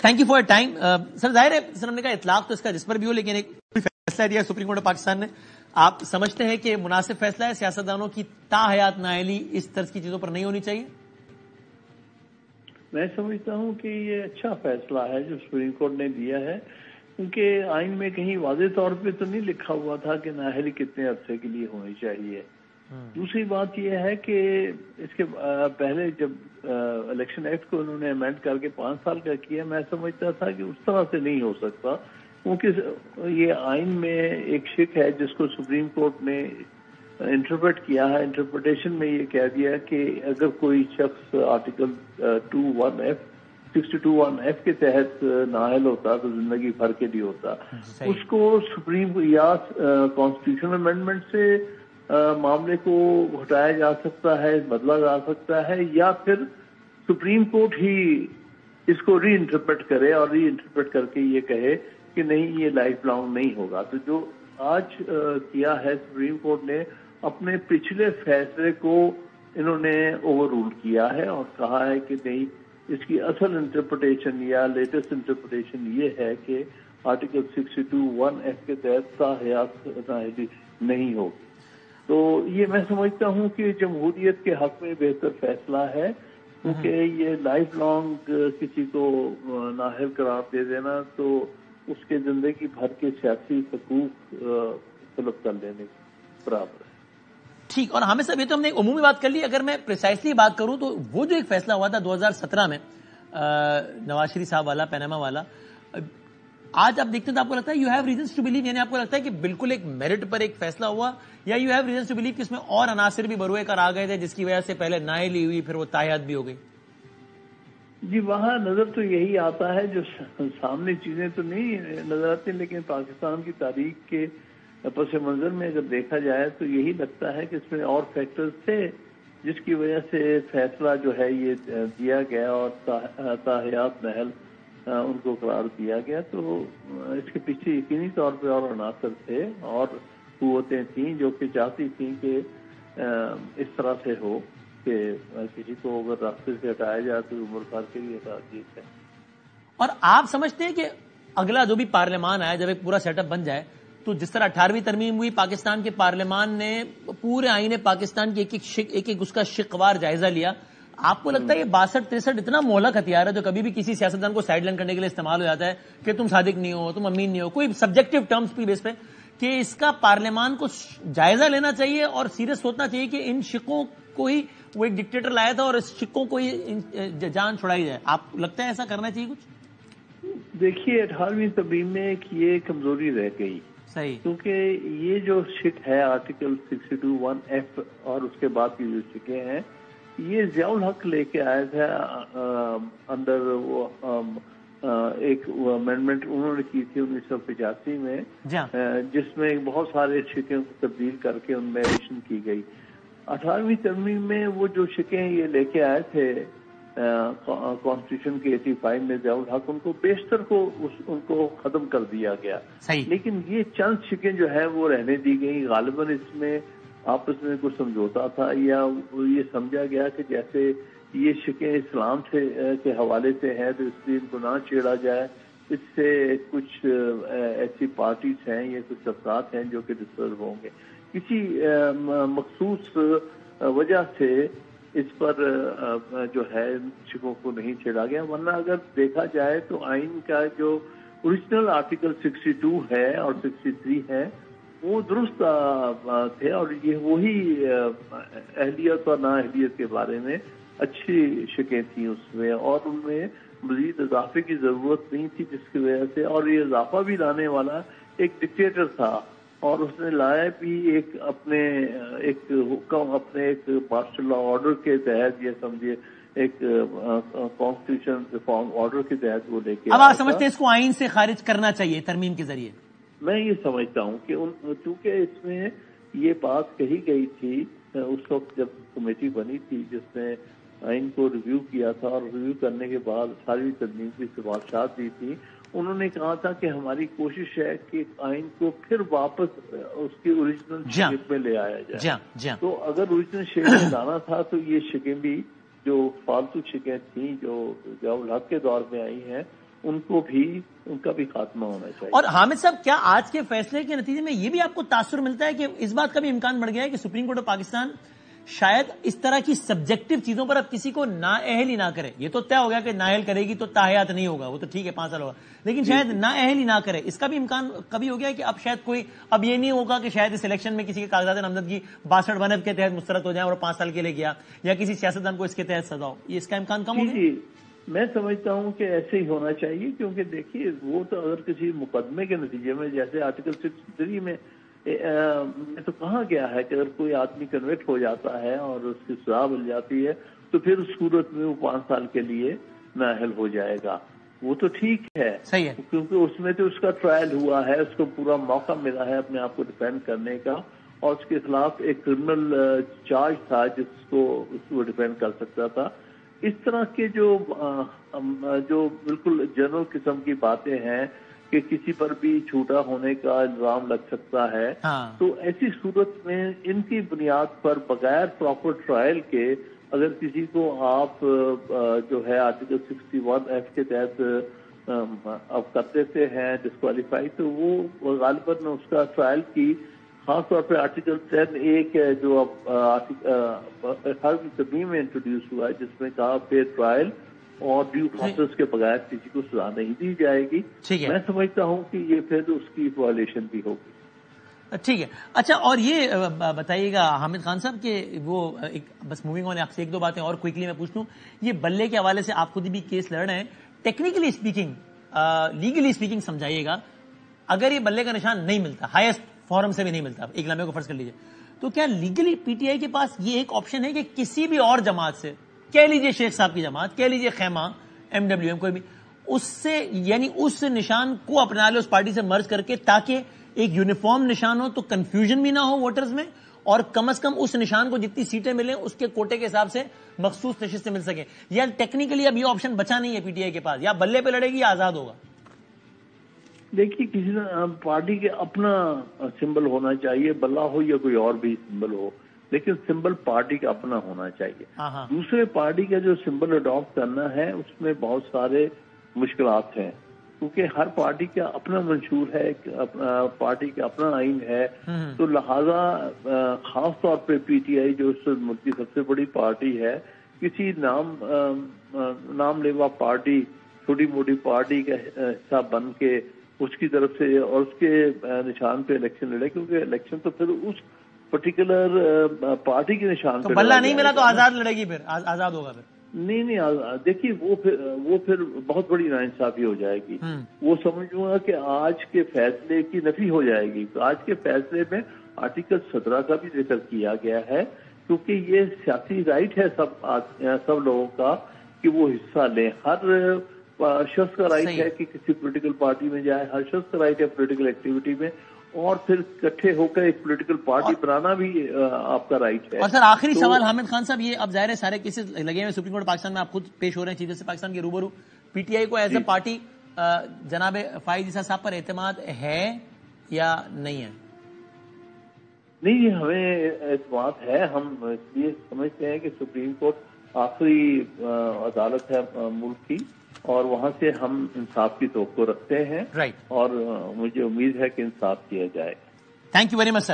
Thank you for your time. Sir ظاہر ہے سر ہم نے کہا اطلاق تو اس کا جس پر بھی ہو، لیکن ایک فیصلہ دیا سپریم کورٹ آف پاکستان نے. آپ سمجھتے ہیں کہ مناسب فیصلہ ہے سیاستدانوں کی تاحیات نااہلی اس طرز کی چیزوں پر نہیں ہونی چاہیے؟ میں سمجھتا ہوں کہ یہ اچھا فیصلہ ہے جو سپریم کورٹ نے دیا ہے، کیونکہ آئین میں کہیں واضح طور پہ تو نہیں لکھا ہوا تھا کہ نااہلی کتنے عرصے کے لیے ہونی چاہیے. دوسری بات یہ ہے کہ اس کے پہلے جب الیکشن ایکٹ کو انہوں نے امینڈ کر کے 5 سال کا کیا، میں سمجھتا تھا کہ اس طرح سے نہیں ہو سکتا، کیونکہ یہ آئین میں ایک شک ہے جس کو سپریم کورٹ نے انٹرپریٹ کیا ہے. انٹرپریٹیشن میں یہ کہہ دیا کہ اگر کوئی شخص آرٹیکل 62(1)(f) کے تحت نااہل ہوتا تو زندگی بھر کے لیے ہوتا. اس کو سپریم یا کانسٹیٹیوشنل امینڈمنٹ سے معاملے کو ہٹایا جا سکتا ہے، بدلا جا سکتا ہے، یا پھر سپریم کورٹ ہی اس کو ری انٹرپریٹ کرے اور ری انٹرپریٹ کر کے یہ کہے کہ نہیں یہ لائف لانگ نہیں ہوگا. تو جو آج کیا ہے سپریم کورٹ نے، اپنے پچھلے فیصلے کو انہوں نے اوور رول کیا ہے اور کہا ہے کہ نہیں، اس کی اصل انٹرپریٹیشن یا لیٹسٹ انٹرپریٹیشن یہ ہے کہ آرٹیکل 62(1)(f) کے تحت تاحیات نااہلی نہیں ہوگی. تو یہ میں سمجھتا ہوں کہ جمہوریت کے حق میں بہتر فیصلہ ہے، کیونکہ یہ لائف لانگ کسی کو نااہل قرار دے دینا تو اس کے زندگی بھر کے سیاسی حقوق طلب کر لینے برابر ہے. ٹھیک. اور حامد صاحب یہ تو ہم نے عمومی بات کر لی، اگر میں پریسائسلی بات کروں تو وہ جو ایک فیصلہ ہوا تھا 2017 میں نواز شریف صاحب والا، پیناما والا، آج آپ دیکھتے ہیں تو آپ کو لگتا ہے you have reasons to believe, یعنی آپ کو لگتا ہے کہ بالکل ایک میرٹ پر ایک فیصلہ ہوا، یا you have reasons to believe کہ اس میں اور عناصر بھی بروئے کر آ گئے تھے جس کی وجہ سے پہلے نااہلی ہوئی پھر وہ تاحیات بھی ہو گئی؟ جی وہاں نظر تو یہی آتا ہے، جو سامنے چیزیں تو نہیں نظر آتی، لیکن پاکستان کی تاریخ کے پس منظر میں اگر دیکھا جائے تو یہی لگتا ہے کہ اس میں اور فیکٹرز تھے جس کی وجہ سے فیصلہ جو ہے یہ دیا گیا اور تاحیات نااہل ان کو قرار دیا گیا. تو اس کے پیچھے یقینی طور پہ اور عناصر تھے اور قوتیں تھیں جو کہ چاہتی تھیں کہ اس طرح سے ہو کہ کسی کو اگر راستے سے ہٹایا جائے تو عمر بھر کے لیے ٹھیک ہے. اور آپ سمجھتے ہیں کہ اگلا جو بھی پارلیمان آیا، جب ایک پورا سیٹ اپ بن جائے، تو جس طرح 18ویں ترمیم ہوئی، پاکستان کے پارلیمان نے پورے آئین پاکستان کی ایک ایک اس کا شقوار جائزہ لیا، آپ کو لگتا ہے یہ 62-63 اتنا مہلک ہتھیار ہے جو کبھی بھی کسی سیاستدان کو سائیڈ لائن کرنے کے لیے استعمال ہو جاتا ہے کہ تم صادق نہیں ہو، تم امین نہیں ہو، کوئی سبجیکٹو ٹرمز کی بیس پہ، کہ اس کا پارلیمان کو جائزہ لینا چاہیے اور سیریس سوچنا چاہیے کہ ان شقوں کو ہی وہ ایک ڈکٹیٹر لایا تھا اور اس شقوں کو ہی جان چھڑائی جائے؟ آپ لگتا ہے ایسا کرنا چاہیے کچھ؟ دیکھیے 18ویں ترمیم میں ایک یہ کمزوری رہ گئی، صحیح، کیونکہ یہ جو شک ہے آرٹیکل 62(1)(f) اور اس کے بعد کی جو شکیں ہیں، یہ ضیاء الحق لے کے آیا تھا اندر وہ ایک امینڈمنٹ انہوں نے کی تھی 1985 میں، جس میں بہت سارے شکیں کو تبدیل کر کے ان میں ایڈیشن کی گئی. 18ویں ترمیم میں وہ جو شکیں یہ لے کے آئے تھے کانسٹیٹیوشن کے 85 میں ضیاء الحق، ان کو بیشتر کو ان کو ختم کر دیا گیا. لیکن یہ چند شکیں جو ہے وہ رہنے دی گئی. غالباً اس میں آپس میں کچھ سمجھوتا تھا یا یہ سمجھا گیا کہ جیسے یہ شکیں اسلام کے حوالے سے ہیں تو اس لیے ان کو نہ چھیڑا جائے. اس سے کچھ ایسی پارٹیز ہیں یا کچھ طبقات ہیں جو کہ ڈسٹرب ہوں گے. کسی مخصوص وجہ سے اس پر جو ہے شکوں کو نہیں چھیڑا گیا، ورنہ اگر دیکھا جائے تو آئین کا جو اوریجنل آرٹیکل 62 ہے اور 63 ہے وہ درست تھے، اور یہ وہی اہلیت اور نااہلیت کے بارے میں اچھی شکیں تھیں اس میں، اور ان میں مزید اضافے کی ضرورت نہیں تھی، جس کی وجہ سے، اور یہ اضافہ بھی لانے والا ایک ڈکٹیٹر تھا اور اس نے لایا بھی ایک اپنے ایک حکم، اپنے ایک مارشل لا آرڈر کے تحت، یہ سمجھے ایک کانسٹیٹیوشن ریفارم آرڈر کے تحت وہ لے کے. اب آپ سمجھتے ہیں اس کو آئین سے خارج کرنا چاہیے ترمیم کے ذریعے؟ میں یہ سمجھتا ہوں کہ چونکہ اس میں یہ بات کہی گئی تھی اس وقت جب کمیٹی بنی تھی جس نے آئین کو ریویو کیا تھا، اور ریویو کرنے کے بعد ساری ترمیم کی سفارشات دی تھی، انہوں نے کہا تھا کہ ہماری کوشش ہے کہ آئین کو پھر واپس اس کی اوریجنل شیپ میں لے آیا جائے. تو اگر اوریجنل شیپ میں لانا تھا تو یہ شکیں بھی جو فالتو شکیں تھیں جو ضیاء الحق کے دور میں آئی ہیں ان کا بھی خاتمہ ہونا چاہیے. اور حامد صاحب، کیا آج کے فیصلے کے نتیجے میں یہ بھی آپ کو تاثر ملتا ہے کہ اس بات کا بھی امکان بڑھ گیا ہے کہ سپریم کورٹ آف پاکستان شاید اس طرح کی سبجیکٹو چیزوں پر اب کسی کو نااہل ہی نہ کرے؟ یہ تو طے ہو گیا کہ نااہل کرے گی تو تاحیات نہیں ہوگا، وہ تو ٹھیک ہے 5 سال ہوگا، لیکن شاید نااہل ہی نہ کرے. اس کا بھی امکان کبھی ہو گیا کہ اب شاید کوئی اب یہ نہیں ہوگا کہ شاید اس الیکشن میں کسی کے کاغذات نامزدگی 62 کے تحت مسترد ہو جائیں اور 5 سال کے لیے گیا، یا کسی سیاستدان کو اس کے تحت سزا ہو، یہ اس کا امکان کم ہو گیا؟ میں سمجھتا ہوں کہ ایسے ہی ہونا چاہیے، کیونکہ دیکھیے وہ تو اگر کسی مقدمے کے نتیجے میں، جیسے آرٹیکل 63 میں تو کہا گیا ہے کہ اگر کوئی آدمی کنوکٹ ہو جاتا ہے اور اس کی سزا مل جاتی ہے تو پھر اس صورت میں وہ 5 سال کے لیے نااہل ہو جائے گا. وہ تو ٹھیک ہے، صحیح ہے، کیونکہ اس میں تو اس کا ٹرائل ہوا ہے، اس کو پورا موقع ملا ہے اپنے آپ کو ڈیفینڈ کرنے کا، اور اس کے خلاف ایک کرمنل چارج تھا جس کو ڈیفینڈ کر سکتا تھا. اس طرح کے جو بالکل جنرل قسم کی باتیں ہیں کہ کسی پر بھی جھوٹا ہونے کا الزام لگ سکتا ہے، تو ایسی صورت میں ان کی بنیاد پر بغیر پراپر ٹرائل کے اگر کسی کو آپ جو ہے آرٹیکل 61F کے تحت اب کر دیتے ہیں ڈسکوالیفائی، تو وہ غالباً اس کا ٹرائل کی، خاص طور پہ آرٹیکل 10(a) جو اب ہر ترمیم میں انٹروڈیوس ہوا ہے، جس میں کہا فیئر ٹرائل اور ڈیو پروسیس کے بغیر کسی کو سزا نہیں دی جائے گی. میں سمجھتا ہوں کہ یہ پھر اس کی وائلیشن بھی ہوگی. ٹھیک ہے. اچھا، اور یہ بتائیے گا حامد خان صاحب کہ وہ بس موونگ آن، آپ سے 1-2 باتیں اور کوئکلی میں پوچھ لوں. یہ بلے کے حوالے سے آپ خود بھی کیس لڑ رہے ہیں، ٹیکنیکلی اسپیکنگ، لیگلی اسپیکنگ سمجھائیے گا، اگر یہ بلے کا نشان نہیں ملتا، ہائیسٹ فورم سے بھی نہیں ملتا، ایک لمحے کو فرض کر لیجیے، تو کیا لیگلی پی ٹی آئی کے پاس یہ ایک آپشن ہے کہ کسی بھی اور جماعت سے، کہہ لیجیے شیخ صاحب کی جماعت، کہہ لیجیے خیمہ، MWM، کوئی بھی، اس سے یعنی اس نشان کو اپنا لے، اس پارٹی سے مرج کر کے، تاکہ ایک یونیفارم نشان ہو تو کنفیوژن بھی نہ ہو ووٹرز میں، اور کم از کم اس نشان کو جتنی سیٹیں ملیں اس کے کوٹے کے حساب سے مخصوص نشستیں مل سکیں؟ یا ٹیکنیکلی اب یہ آپشن بچا نہیں ہے پی ٹی آئی کے پاس، یا بلے پہ لڑے گی یا آزاد ہوگا؟ دیکھیے، کسی پارٹی کے اپنا سمبل ہونا چاہیے، بلہ ہو یا کوئی اور بھی سمبل ہو، لیکن سمبل پارٹی کا اپنا ہونا چاہیے. دوسرے پارٹی کا جو سمبل اڈاپٹ کرنا ہے اس میں بہت سارے مشکلات ہیں، کیونکہ ہر پارٹی کا اپنا منشور ہے، پارٹی کا اپنا آئین ہے. تو لہذا خاص طور پہ پی ٹی آئی جو اس ملک کی سب سے بڑی پارٹی ہے، کسی نام لیوا پارٹی، چھوٹی موٹی پارٹی کا حصہ بن کے اس کی طرف سے اور اس کے نشان پہ الیکشن لڑے، کیونکہ الیکشن تو پھر اس پرٹیکولر پارٹی کے نشان پہ، بلہ نہیں ملا تو آزاد لڑے گی، پھر آزاد ہوگا. پھر نہیں، دیکھیے وہ پھر بہت بڑی ناانصافی ہو جائے گی. وہ سمجھوں گا کہ آج کے فیصلے کی نفی ہو جائے گی. آج کے فیصلے میں آرٹیکل 17 کا بھی ذکر کیا گیا ہے، کیونکہ یہ سیاسی رائٹ ہے سب لوگوں کا کہ وہ حصہ لیں. ہر شخص کا رائٹ ہے کہ کسی پولیٹیکل پارٹی میں جائے، ہر شخص کا رائٹ ہے پولیٹیکل ایکٹیویٹی میں، اور پھر اکٹھے ہو کر ایک پولیٹیکل پارٹی بنانا بھی آپ کا رائٹ ہے. اور سر آخری سوال حامد خان صاحب، یہ اب ظاہر ہے سارے کیسز لگے ہوئے سپریم کورٹ پاکستان میں، آپ خود پیش ہو رہے ہیں چیف جسٹس پاکستان کے روبرو، پی ٹی آئی کو ایز اے پارٹی جناب فائز عیسیٰ صاحب پر اعتماد ہے یا نہیں ہے؟ نہیں، ہمیں اعتماد ہے. ہم اس لیے سمجھتے ہیں کہ سپریم کورٹ آخری عدالت ہے ملک کی، اور وہاں سے ہم انصاف کی توقع رکھتے ہیں، اور مجھے امید ہے کہ انصاف کیا جائے. Thank you very much sir.